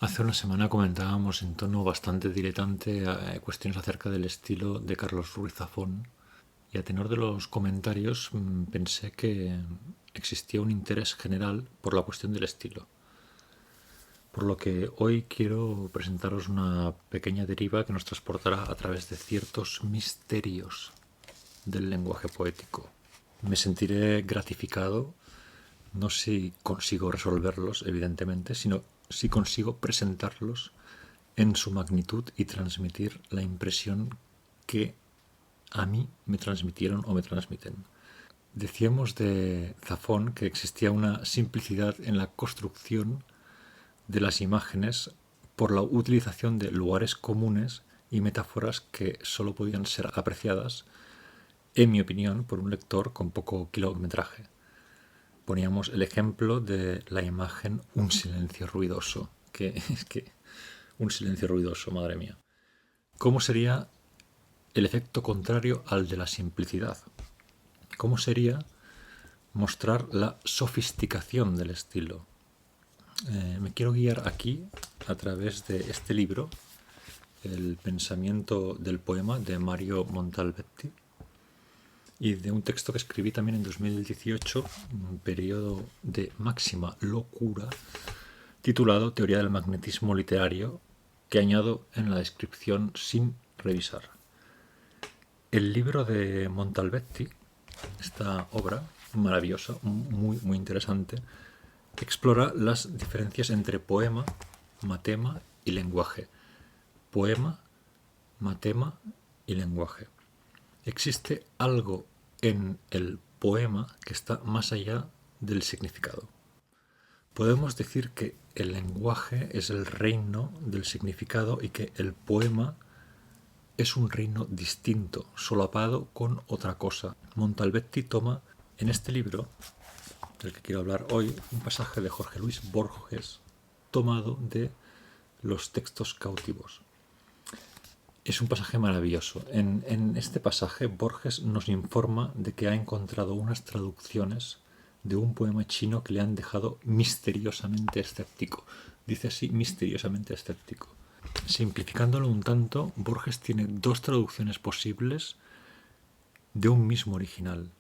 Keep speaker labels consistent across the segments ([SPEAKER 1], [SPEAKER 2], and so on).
[SPEAKER 1] Hace una semana comentábamos en tono bastante diletante cuestiones acerca del estilo de Carlos Ruiz Zafón, y a tenor de los comentarios pensé que existía un interés general por la cuestión del estilo. Por lo que hoy quiero presentaros una pequeña deriva que nos transportará a través de ciertos misterios del lenguaje poético. Me sentiré gratificado no si consigo resolverlos, evidentemente, sino si consigo presentarlos en su magnitud y transmitir la impresión que a mí me transmitieron o me transmiten. Decíamos de Zafón que existía una simplicidad en la construcción de las imágenes por la utilización de lugares comunes y metáforas que solo podían ser apreciadas, en mi opinión, por un lector con poco kilometraje. Poníamos el ejemplo de la imagen un silencio ruidoso, que es que un silencio ruidoso, madre mía. ¿Cómo sería el efecto contrario al de la simplicidad? ¿Cómo sería mostrar la sofisticación del estilo? Me quiero guiar aquí a través de este libro, El pensamiento del poema, de Mario Montalbetti, y de un texto que escribí también en 2018, un periodo de máxima locura, titulado Teoría del magnetismo literario, que añado en la descripción sin revisar. El libro de Montalbetti, esta obra maravillosa, muy interesante, explora las diferencias entre poema, matema y lenguaje. Poema, matema y lenguaje. Existe algo en el poema que está más allá del significado. Podemos decir que el lenguaje es el reino del significado y que el poema es un reino distinto, solapado con otra cosa. Montalbetti toma en este libro, del que quiero hablar hoy, un pasaje de Jorge Luis Borges tomado de Los textos cautivos. Es un pasaje maravilloso. En este pasaje Borges nos informa de que ha encontrado unas traducciones de un poema chino que le han dejado misteriosamente escéptico. Dice así, misteriosamente escéptico. Simplificándolo un tanto, Borges tiene dos traducciones posibles de un mismo original.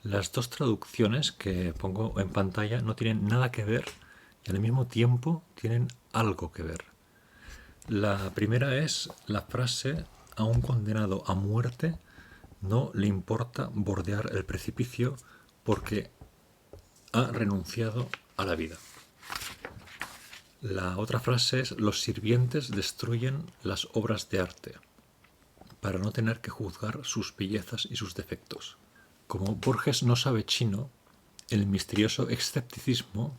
[SPEAKER 1] Las dos traducciones que pongo en pantalla no tienen nada que ver y al mismo tiempo tienen algo que ver. La primera es la frase: a un condenado a muerte no le importa bordear el precipicio porque ha renunciado a la vida. La otra frase es: los sirvientes destruyen las obras de arte para no tener que juzgar sus bellezas y sus defectos. Como Borges no sabe chino, el misterioso escepticismo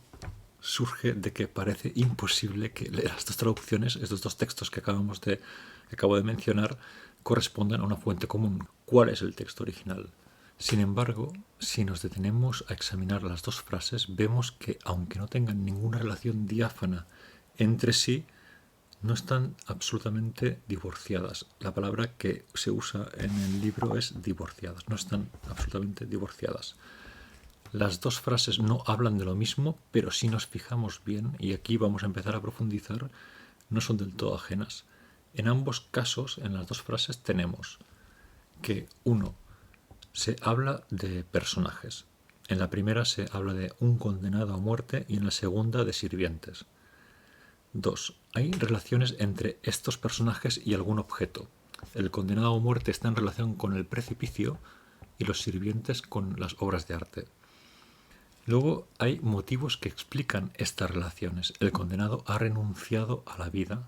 [SPEAKER 1] surge de que parece imposible que las dos traducciones, estos dos textos que acabo de mencionar, correspondan a una fuente común. ¿Cuál es el texto original? Sin embargo, si nos detenemos a examinar las dos frases, vemos que, aunque no tengan ninguna relación diáfana entre sí, no están absolutamente divorciadas. La palabra que se usa en el libro es divorciadas. No están absolutamente divorciadas. Las dos frases no hablan de lo mismo, pero si nos fijamos bien, y aquí vamos a empezar a profundizar, no son del todo ajenas. En ambos casos, en las dos frases, tenemos que, uno, se habla de personajes. En la primera se habla de un condenado a muerte y en la segunda de sirvientes. 2. Hay relaciones entre estos personajes y algún objeto. El condenado a muerte está en relación con el precipicio y los sirvientes con las obras de arte. Luego hay motivos que explican estas relaciones. El condenado ha renunciado a la vida.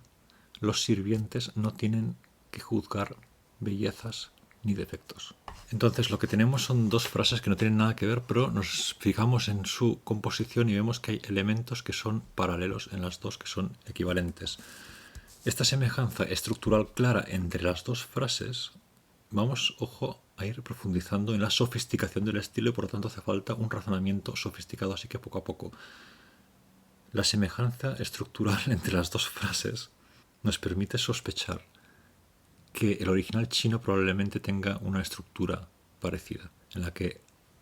[SPEAKER 1] Los sirvientes no tienen que juzgar bellezas ni defectos. Entonces lo que tenemos son dos frases que no tienen nada que ver, pero nos fijamos en su composición y vemos que hay elementos que son paralelos en las dos, que son equivalentes. Esta semejanza estructural clara entre las dos frases, vamos, ojo, a ir profundizando en la sofisticación del estilo y por lo tanto hace falta un razonamiento sofisticado, así que poco a poco. La semejanza estructural entre las dos frases nos permite sospechar que el original chino probablemente tenga una estructura parecida, en la que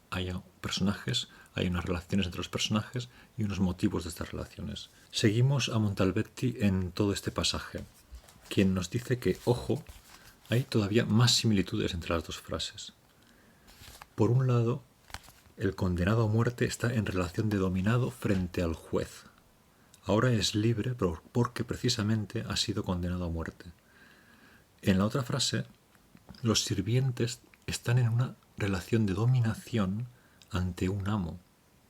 [SPEAKER 1] haya personajes hay unas relaciones entre los personajes y unos motivos de estas relaciones. Seguimos a Montalbetti en todo este pasaje, quien nos dice que, ojo, hay todavía más similitudes entre las dos frases. Por un lado, el condenado a muerte está en relación de dominado frente al juez. Ahora es libre porque precisamente ha sido condenado a muerte. En la otra frase, los sirvientes están en una relación de dominación ante un amo,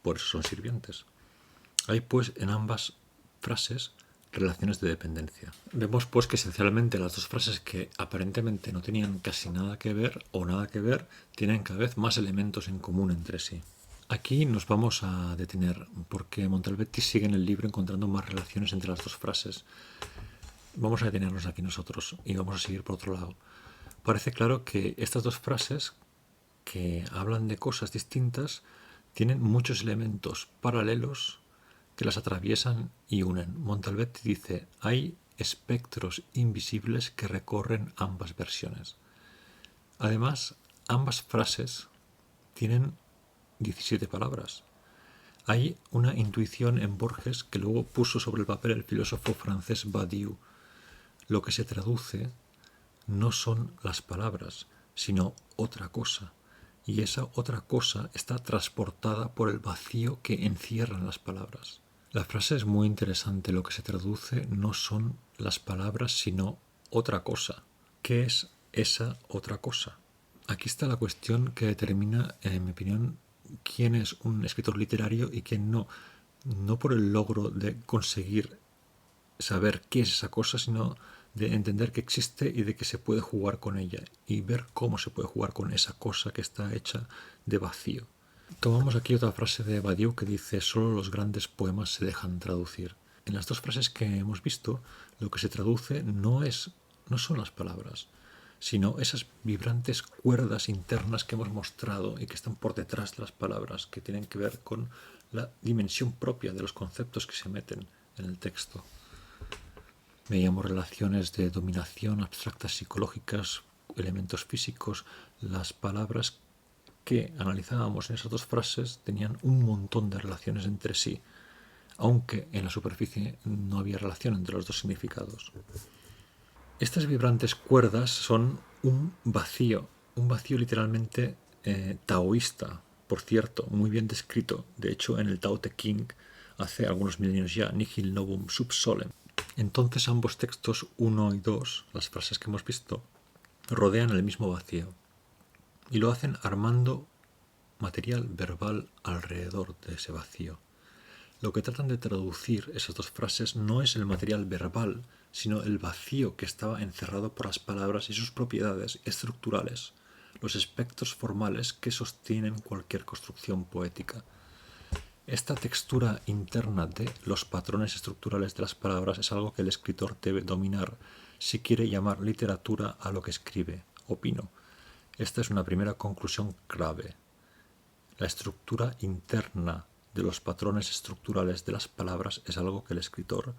[SPEAKER 1] por eso son sirvientes. Hay pues en ambas frases relaciones de dependencia. Vemos pues que esencialmente las dos frases que aparentemente no tenían casi nada que ver o nada que ver, tienen cada vez más elementos en común entre sí. Aquí nos vamos a detener porque Montalbetti sigue en el libro encontrando más relaciones entre las dos frases. Vamos a detenernos aquí nosotros y vamos a seguir por otro lado. Parece claro que estas dos frases que hablan de cosas distintas tienen muchos elementos paralelos que las atraviesan y unen. Montalbetti dice, hay espectros invisibles que recorren ambas versiones. Además, ambas frases tienen 17 palabras. Hay una intuición en Borges que luego puso sobre el papel el filósofo francés Badiou. Lo que se traduce no son las palabras, sino otra cosa. Y esa otra cosa está transportada por el vacío que encierran las palabras. La frase es muy interesante. Lo que se traduce no son las palabras, sino otra cosa. ¿Qué es esa otra cosa? Aquí está la cuestión que determina, en mi opinión, quién es un escritor literario y quién no. No por el logro de conseguir saber qué es esa cosa, sino de entender que existe y de que se puede jugar con ella y ver cómo se puede jugar con esa cosa que está hecha de vacío. Tomamos aquí otra frase de Badiou que dice: solo los grandes poemas se dejan traducir. En las dos frases que hemos visto, lo que se traduce no son las palabras, sino esas vibrantes cuerdas internas que hemos mostrado y que están por detrás de las palabras, que tienen que ver con la dimensión propia de los conceptos que se meten en el texto. Veíamos relaciones de dominación abstractas psicológicas, elementos físicos. Las palabras que analizábamos en esas dos frases tenían un montón de relaciones entre sí, aunque en la superficie no había relación entre los dos significados. Estas vibrantes cuerdas son un vacío literalmente taoísta, por cierto, muy bien descrito. De hecho, en el Tao Te Ching, hace algunos milenios ya, nihil novum sub solem. Entonces ambos textos, 1 y 2, las frases que hemos visto, rodean el mismo vacío y lo hacen armando material verbal alrededor de ese vacío. Lo que tratan de traducir esas dos frases no es el material verbal, sino el vacío que estaba encerrado por las palabras y sus propiedades estructurales, los aspectos formales que sostienen cualquier construcción poética. Esta textura interna de los patrones estructurales de las palabras es algo que el escritor debe dominar si quiere llamar literatura a lo que escribe, opino. Esta es una primera conclusión clave. La estructura interna de los patrones estructurales de las palabras es algo que el escritor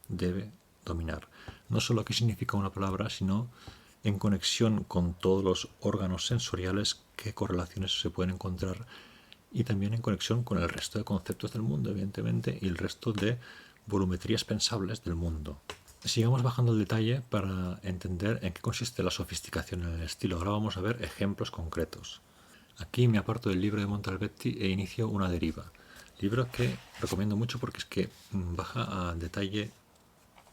[SPEAKER 1] debe dominar. No solo qué significa una palabra, sino en conexión con todos los órganos sensoriales, qué correlaciones se pueden encontrar, y también en conexión con el resto de conceptos del mundo, evidentemente, y el resto de volumetrías pensables del mundo. Sigamos bajando el detalle para entender en qué consiste la sofisticación en el estilo. Ahora vamos a ver ejemplos concretos. Aquí me aparto del libro de Montalbetti e inicio una deriva. Libro que recomiendo mucho porque es que baja a detalle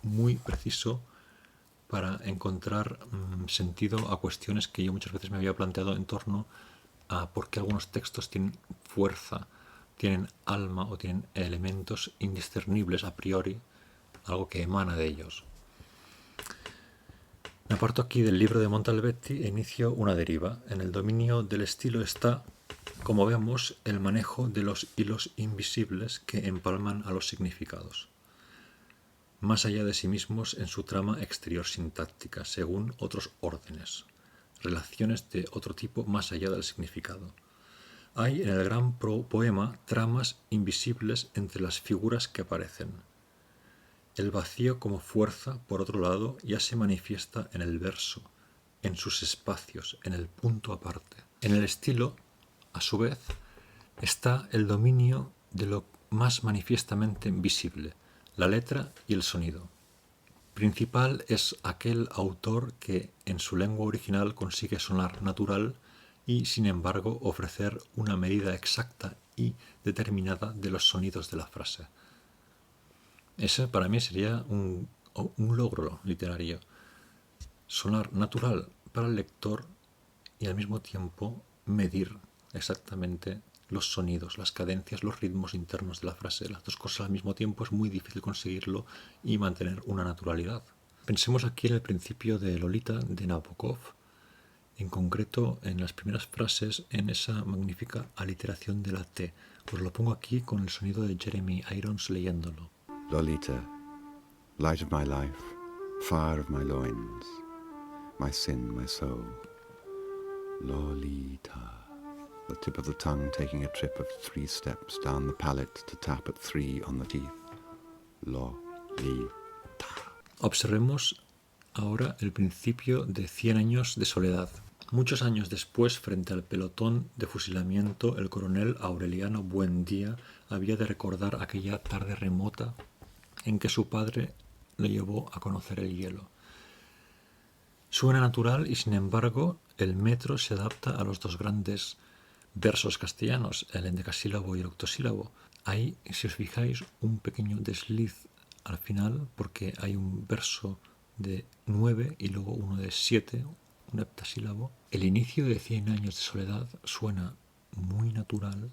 [SPEAKER 1] muy preciso para encontrar sentido a cuestiones que yo muchas veces me había planteado en torno a por qué algunos textos tienen fuerza, tienen alma o tienen elementos indiscernibles a priori, algo que emana de ellos. Me aparto aquí del libro de Montalbetti e inicio una deriva. En el dominio del estilo está, como vemos, el manejo de los hilos invisibles que empalman a los significados, más allá de sí mismos en su trama exterior sintáctica, según otros órdenes, relaciones de otro tipo más allá del significado. Hay en el gran poema tramas invisibles entre las figuras que aparecen. El vacío como fuerza, por otro lado, ya se manifiesta en el verso, en sus espacios, en el punto aparte. En el estilo, a su vez, está el dominio de lo más manifiestamente visible, la letra y el sonido. Principal es aquel autor que en su lengua original consigue sonar natural y, sin embargo, ofrecer una medida exacta y determinada de los sonidos de la frase. Ese para mí sería un logro literario. Sonar natural para el lector y al mismo tiempo medir exactamente los sonidos, las cadencias, los ritmos internos de la frase. Las dos cosas al mismo tiempo es muy difícil conseguirlo y mantener una naturalidad. Pensemos aquí en el principio de Lolita de Nabokov, en concreto en las primeras frases, en esa magnífica aliteración de la T. Os lo pongo aquí con el sonido de Jeremy Irons leyéndolo.
[SPEAKER 2] Lolita, light of my life, fire of my loins, my sin, my soul. Lolita, the tip of the tongue taking a trip of 3 steps down the palate to tap at 3 on the teeth. Lolita.
[SPEAKER 1] Observemos ahora el principio de 100 años de soledad. Muchos años después, frente al pelotón de fusilamiento, el coronel Aureliano Buendía había de recordar aquella tarde remota en que su padre le llevó a conocer el hielo. Suena natural y, sin embargo, el metro se adapta a los dos grandes versos castellanos, el endecasílabo y el octosílabo. Hay, si os fijáis, un pequeño desliz al final porque hay un verso de 9 y luego uno de 7, un heptasílabo. El inicio de 100 años de soledad suena muy natural,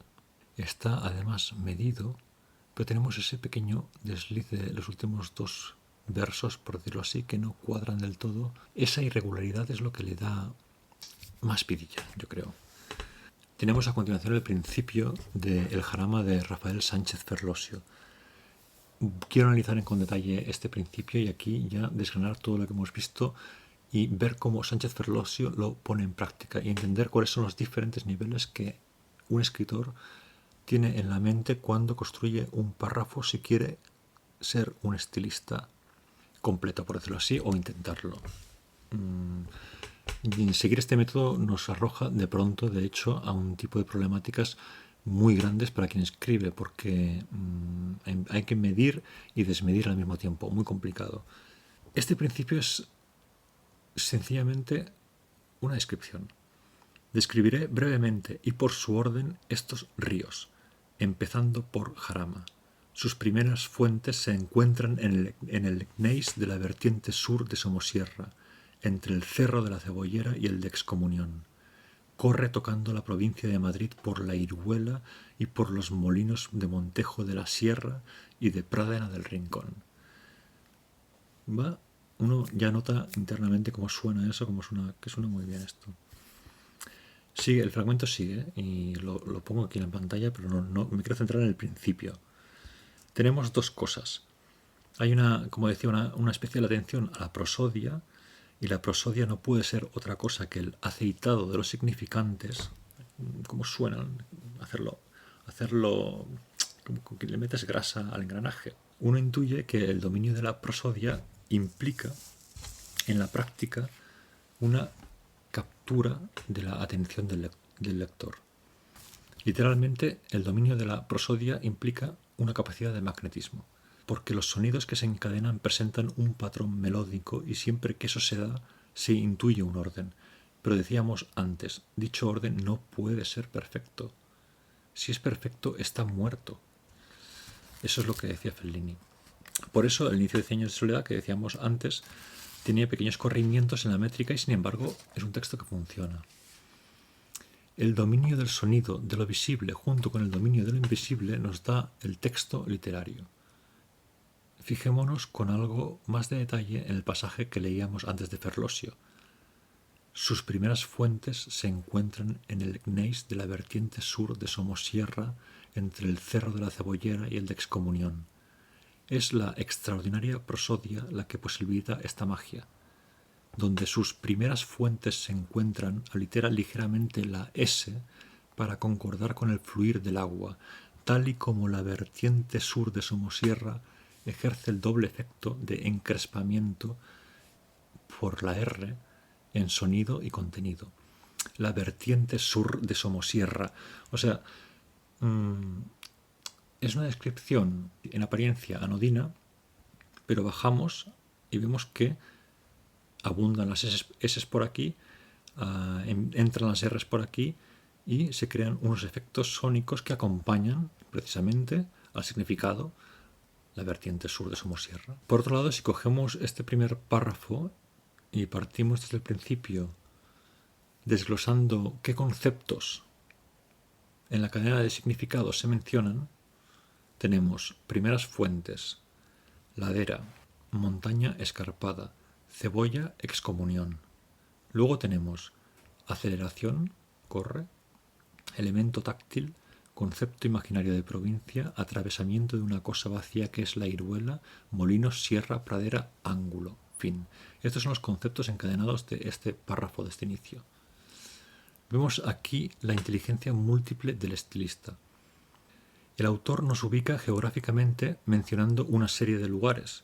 [SPEAKER 1] está además medido, pero tenemos ese pequeño desliz de los últimos 2 versos, por decirlo así, que no cuadran del todo. Esa irregularidad es lo que le da más vidilla, yo creo. Tenemos a continuación el principio del jarama de Rafael Sánchez Ferlosio. Quiero analizar con detalle este principio y aquí ya desgranar todo lo que hemos visto y ver cómo Sánchez Ferlosio lo pone en práctica y entender cuáles son los diferentes niveles que un escritor tiene en la mente cuando construye un párrafo si quiere ser un estilista completo, por decirlo así, o intentarlo. Y seguir este método nos arroja de pronto, de hecho, a un tipo de problemáticas muy grandes para quien escribe, porque hay que medir y desmedir al mismo tiempo, muy complicado. Este principio es sencillamente una descripción. Describiré brevemente y por su orden estos ríos, empezando por Jarama. Sus primeras fuentes se encuentran en el gneiss de la vertiente sur de Somosierra, entre el Cerro de la Cebollera y el de Excomunión. Corre tocando la provincia de Madrid por la Iruela y por los molinos de Montejo de la Sierra y de Pradena del Rincón. Uno ya nota internamente cómo suena eso, que suena muy bien esto. Sigue, el fragmento sigue y lo pongo aquí en la pantalla, pero no me quiero centrar en el principio. Tenemos 2 cosas. Hay como decía, una especial atención a la prosodia, y la prosodia no puede ser otra cosa que el aceitado de los significantes, como suenan, hacerlo como que le metes grasa al engranaje. Uno intuye que el dominio de la prosodia implica en la práctica una captura de la atención del lector. Literalmente, el dominio de la prosodia implica una capacidad de magnetismo, porque los sonidos que se encadenan presentan un patrón melódico y siempre que eso se da, se intuye un orden. Pero decíamos antes, dicho orden no puede ser perfecto. Si es perfecto, está muerto. Eso es lo que decía Fellini. Por eso, el inicio de 100 años de soledad, que decíamos antes, tenía pequeños corrimientos en la métrica y, sin embargo, es un texto que funciona. El dominio del sonido, de lo visible, junto con el dominio de lo invisible, nos da el texto literario. Fijémonos con algo más de detalle en el pasaje que leíamos antes de Ferlosio. Sus primeras fuentes se encuentran en el gneiss de la vertiente sur de Somosierra, entre el Cerro de la Cebollera y el de Excomunión. Es la extraordinaria prosodia la que posibilita esta magia. Donde sus primeras fuentes se encuentran, alitera ligeramente la S para concordar con el fluir del agua, tal y como la vertiente sur de Somosierra ejerce el doble efecto de encrespamiento por la R en sonido y contenido. La vertiente sur de Somosierra. O sea, es una descripción en apariencia anodina, pero bajamos y vemos que abundan las S por aquí, entran las R's por aquí y se crean unos efectos sónicos que acompañan precisamente al significado, la vertiente sur de Somosierra. Por otro lado, si cogemos este primer párrafo y partimos desde el principio, desglosando qué conceptos en la cadena de significados se mencionan, tenemos primeras fuentes, ladera, montaña escarpada, cebolla, excomunión. Luego tenemos aceleración, corre, elemento táctil, concepto imaginario de provincia, atravesamiento de una cosa vacía que es la iruela, molinos, sierra, pradera, ángulo, fin. Estos son los conceptos encadenados de este párrafo, de este inicio. Vemos aquí la inteligencia múltiple del estilista. El autor nos ubica geográficamente mencionando una serie de lugares.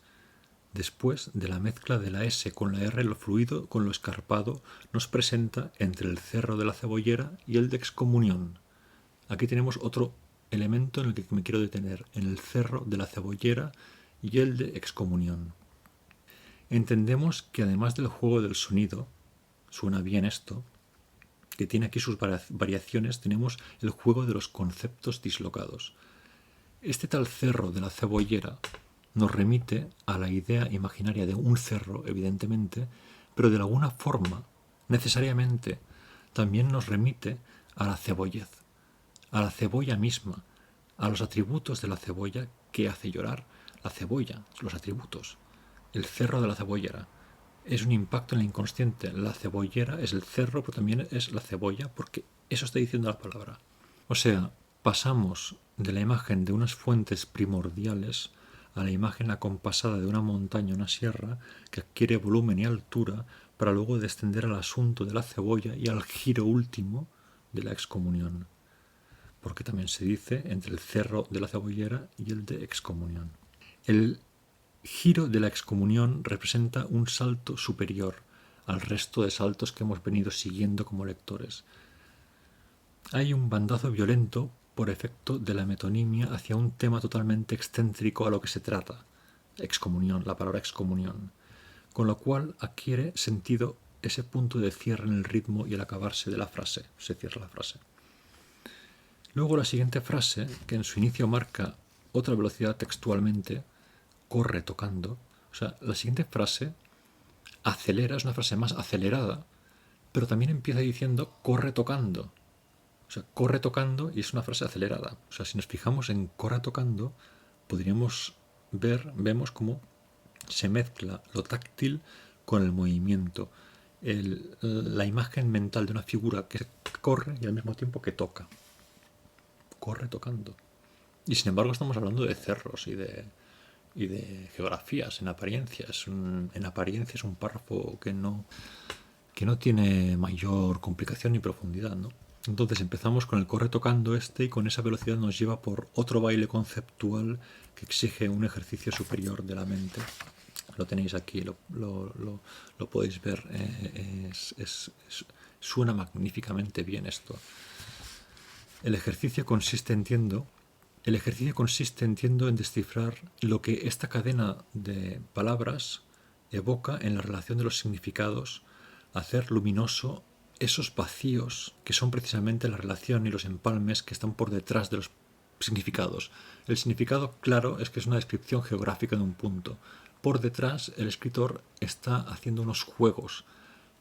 [SPEAKER 1] Después de la mezcla de la S con la R, lo fluido con lo escarpado nos presenta entre el cerro de la Cebollera y el de Excomunión. Aquí tenemos otro elemento en el que me quiero detener, en el cerro de la Cebollera y el de Excomunión. Entendemos que además del juego del sonido, suena bien esto, que tiene aquí sus variaciones, tenemos el juego de los conceptos dislocados. Este tal cerro de la Cebollera nos remite a la idea imaginaria de un cerro, evidentemente, pero de alguna forma, necesariamente, también nos remite a la cebollez, a la cebolla misma, a los atributos de la cebolla que hace llorar. La cebolla, los atributos, el cerro de la Cebollera. Es un impacto en el inconsciente. La cebollera es el cerro, pero también es la cebolla, porque eso está diciendo la palabra. O sea, pasamos de la imagen de unas fuentes primordiales a la imagen acompasada de una montaña, una sierra, que adquiere volumen y altura, para luego descender al asunto de la cebolla y al giro último de la excomunión. Porque también se dice entre el cerro de la Cebollera y el de excomunión. El giro de la excomunión representa un salto superior al resto de saltos que hemos venido siguiendo como lectores. Hay un bandazo violento por efecto de la metonimia hacia un tema totalmente excéntrico a lo que se trata, excomunión, la palabra excomunión, con lo cual adquiere sentido ese punto de cierre en el ritmo y el acabarse de la frase, se cierra la frase. Luego la siguiente frase, que en su inicio marca otra velocidad textualmente, corre tocando. O sea, la siguiente frase acelera, es una frase más acelerada, pero también empieza diciendo corre tocando. O sea, corre tocando y es una frase acelerada. O sea, si nos fijamos en corre tocando, vemos cómo se mezcla lo táctil con el movimiento. La imagen mental de una figura que corre y al mismo tiempo que toca. Corre tocando. Y sin embargo estamos hablando de cerros y de geografías. En apariencia es un párrafo que no tiene mayor complicación ni profundidad, ¿no? Entonces empezamos con el corre tocando y con esa velocidad nos lleva por otro baile conceptual que exige un ejercicio superior de la mente. Lo tenéis aquí, lo podéis ver. Suena magníficamente bien esto. El ejercicio consiste, entiendo, en descifrar lo que esta cadena de palabras evoca en la relación de los significados, hacer luminoso esos vacíos que son precisamente la relación y los empalmes que están por detrás de los significados. El significado, claro, es que es una descripción geográfica de un punto. Por detrás, el escritor está haciendo unos juegos,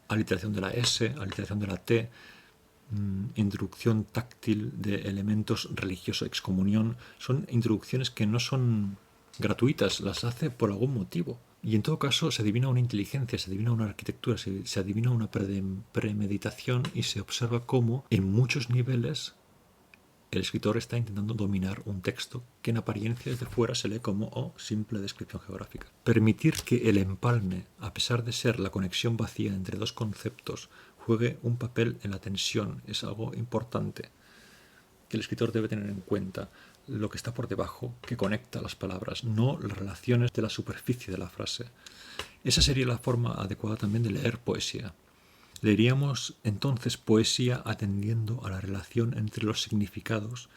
[SPEAKER 1] aliteración de la S, aliteración de la T, introducción táctil de elementos religiosos, excomunión. Son introducciones que no son gratuitas, las hace por algún motivo. Y en todo caso se adivina una inteligencia, se adivina una arquitectura, se adivina una premeditación y se observa cómo en muchos niveles el escritor está intentando dominar un texto que en apariencia desde fuera se lee como simple descripción geográfica. Permitir que el empalme, a pesar de ser la conexión vacía entre dos conceptos, juegue un papel en la tensión es algo importante que el escritor debe tener en cuenta. Lo que está por debajo, que conecta las palabras, no las relaciones de la superficie de la frase. Esa sería la forma adecuada también de leer poesía. Leeríamos entonces poesía atendiendo a la relación entre los significados,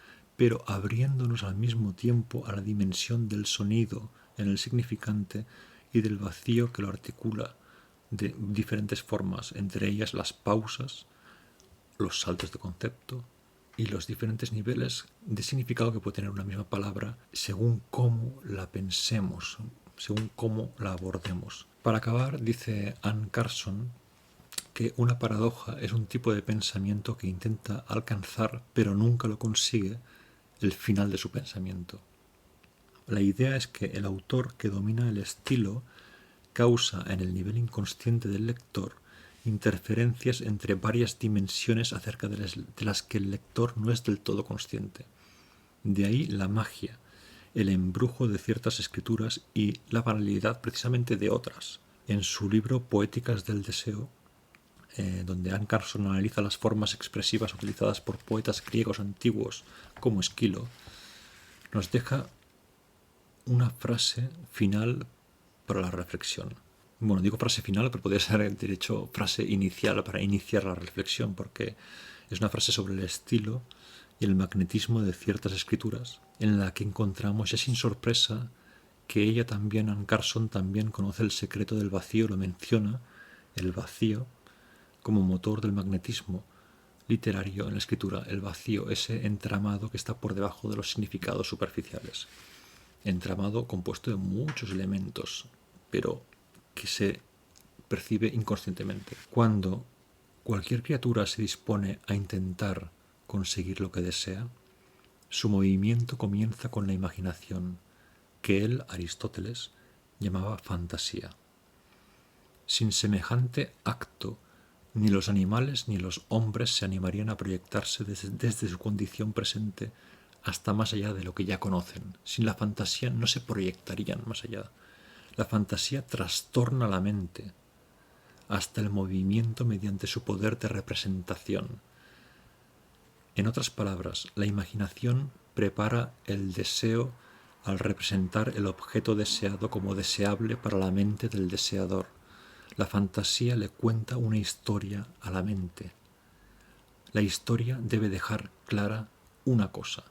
[SPEAKER 1] pero abriéndonos al mismo tiempo a la dimensión del sonido en el significante y del vacío que lo articula de diferentes formas, entre ellas las pausas, los saltos de concepto y los diferentes niveles de significado que puede tener una misma palabra según cómo la pensemos, según cómo la abordemos. Para acabar, dice Anne Carson que una paradoja es un tipo de pensamiento que intenta alcanzar, pero nunca lo consigue, el final de su pensamiento. La idea es que el autor que domina el estilo causa en el nivel inconsciente del lector interferencias entre varias dimensiones acerca de las que el lector no es del todo consciente. De ahí la magia, el embrujo de ciertas escrituras y la banalidad precisamente de otras. En su libro Poéticas del Deseo, donde Anne Carson analiza las formas expresivas utilizadas por poetas griegos antiguos como Esquilo, nos deja una frase final para la reflexión. Bueno, digo frase final, pero podría ser, de hecho, frase inicial para iniciar la reflexión, porque es una frase sobre el estilo y el magnetismo de ciertas escrituras, en la que encontramos, ya sin sorpresa, que ella también, Anne Carson, también conoce el secreto del vacío, lo menciona, el vacío, como motor del magnetismo literario en la escritura, el vacío, ese entramado que está por debajo de los significados superficiales. Entramado compuesto de muchos elementos, pero que se percibe inconscientemente. Cuando cualquier criatura se dispone a intentar conseguir lo que desea, su movimiento comienza con la imaginación, que él, Aristóteles, llamaba fantasía. Sin semejante acto, ni los animales ni los hombres se animarían a proyectarse desde su condición presente hasta más allá de lo que ya conocen. Sin la fantasía no se proyectarían más allá. La fantasía trastorna la mente hasta el movimiento mediante su poder de representación. En otras palabras, la imaginación prepara el deseo al representar el objeto deseado como deseable para la mente del deseador. La fantasía le cuenta una historia a la mente. La historia debe dejar clara una cosa,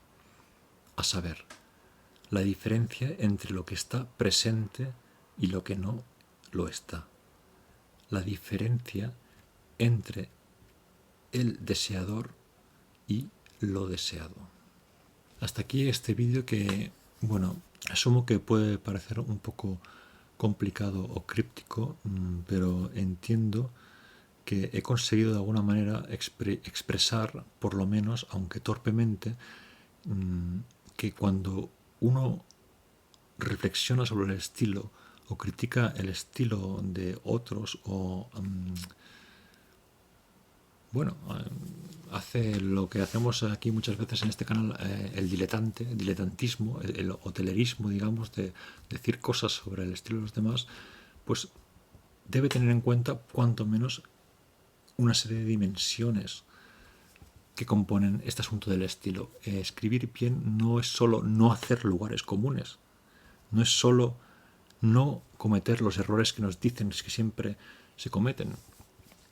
[SPEAKER 1] a saber, la diferencia entre lo que está presente y lo que no lo está. La diferencia entre el deseador y lo deseado. Hasta aquí este vídeo que, bueno, asumo que puede parecer un poco complicado o críptico, pero entiendo que he conseguido de alguna manera expresar, por lo menos, aunque torpemente, que cuando uno reflexiona sobre el estilo o critica el estilo de otros o hace lo que hacemos aquí muchas veces en este canal, el diletantismo, el hotelerismo, digamos, de decir cosas sobre el estilo de los demás, pues debe tener en cuenta cuanto menos una serie de dimensiones que componen este asunto del estilo. Escribir bien no es solo no hacer lugares comunes, no es solo no cometer los errores que nos dicen que siempre se cometen,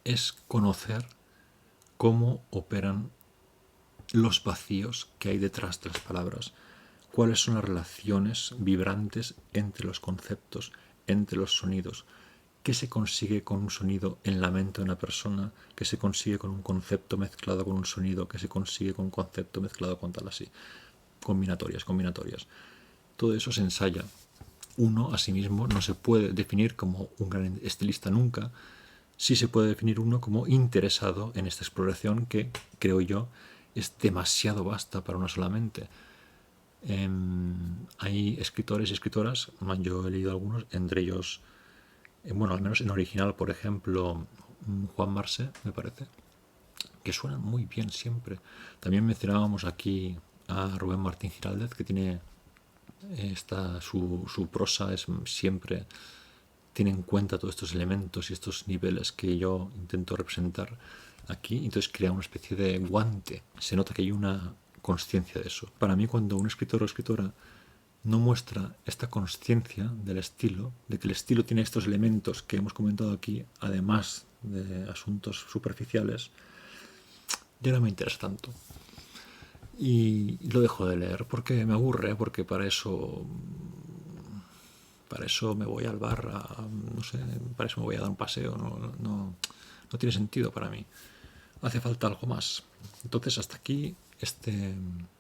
[SPEAKER 1] es conocer cómo operan los vacíos que hay detrás de las palabras, cuáles son las relaciones vibrantes entre los conceptos, entre los sonidos, qué se consigue con un sonido en la mente de una persona, qué se consigue con un concepto mezclado con un sonido, qué se consigue con un concepto mezclado con tal así, combinatorias. Todo eso se ensaya. Uno a sí mismo no se puede definir como un gran estilista nunca. Sí se puede definir uno como interesado en esta exploración que, creo yo, es demasiado vasta para una sola mente. Hay escritores y escritoras, yo he leído algunos, entre ellos, al menos en original, por ejemplo, Juan Marce, me parece, que suenan muy bien siempre. También mencionábamos aquí a Rubén Martín Giraldez, que tiene su prosa siempre tiene en cuenta todos estos elementos y estos niveles que yo intento representar aquí, entonces crea una especie de guante. Se nota que hay una consciencia de eso. Para mí, cuando un escritor o escritora no muestra esta consciencia del estilo, de que el estilo tiene estos elementos que hemos comentado aquí, además de asuntos superficiales, ya no me interesa tanto. y lo dejo de leer porque me aburre, porque para eso me voy al bar, no sé, para eso me voy a dar un paseo, no tiene sentido para mí. Hace falta algo más. Entonces, hasta aquí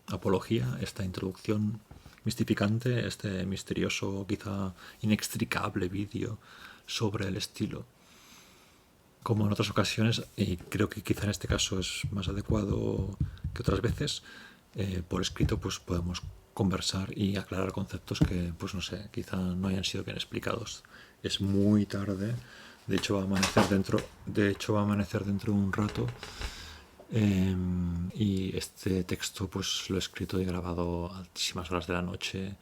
[SPEAKER 1] apología, esta introducción mistificante, este misterioso, quizá inextricable vídeo sobre el estilo. Como en otras ocasiones, y creo que quizá en este caso es más adecuado que otras veces, por escrito pues podemos conversar y aclarar conceptos que, pues no sé, quizá no hayan sido bien explicados. Es muy tarde, de hecho va a amanecer dentro de un rato, y este texto pues lo he escrito y grabado a altísimas horas de la noche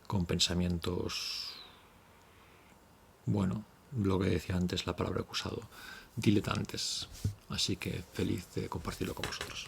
[SPEAKER 1] con pensamientos, bueno, lo que decía antes, la palabra que he usado, diletantes. Así que feliz de compartirlo con vosotros.